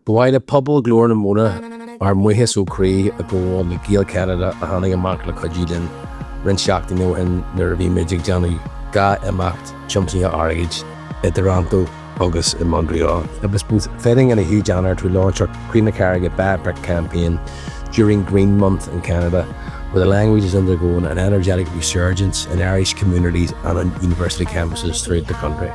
Bhaile pobl glór na móna ar muochas ó crí a go na Gael Ceanada a tháinig amach le chuidín rin seachtaí nóhain nuair a bhí méidig deanú ga imacht tiomsaí agaibh in Toronto agus in Montreal. It was both fitting and a huge honour to launch our Ceanada backpack campaign during Green Month in Canada, where the language is undergoing an energetic resurgence in Irish communities and on university campuses throughout the country.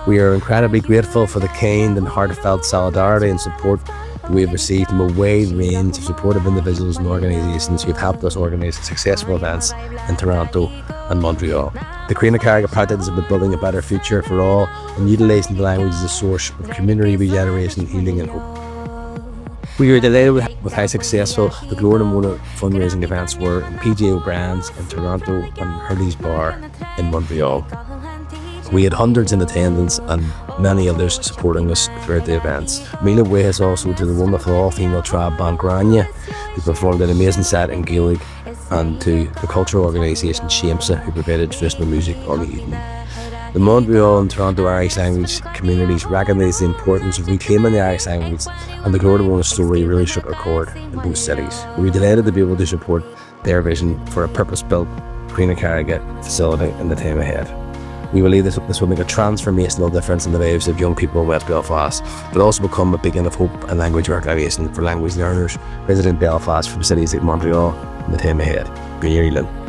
We are incredibly grateful for the kind and heartfelt solidarity and support that we have received from a wide range of supportive individuals and organisations who have helped us organise successful events in Toronto and Montreal. The Ceanada project is about building a better future for all and utilising the language as a source of community regeneration, healing and hope. We are delighted with how successful the Glór na Móna fundraising events were in PJ O'Brien's in Toronto and Hurley's Bar in Montreal. We had hundreds in attendance and many others supporting us throughout the events. Míle ways also to the wonderful all-female trad band Grania, who performed an amazing set in Gaelic, and to the cultural organisation Shamsa, who provided traditional music on the evening. The Montreal and Toronto Irish language communities recognise the importance of reclaiming the Irish language, and the Glór na Móna story really struck a chord in both cities. We are delighted to be able to support their vision for a purpose-built Ceanada facility in the time ahead. We believe this will make a transformational difference in the lives of young people in West Belfast, but also become a beacon of hope and language reclamation for language learners visiting Belfast from cities like Montreal in the time ahead. Good year, Elin.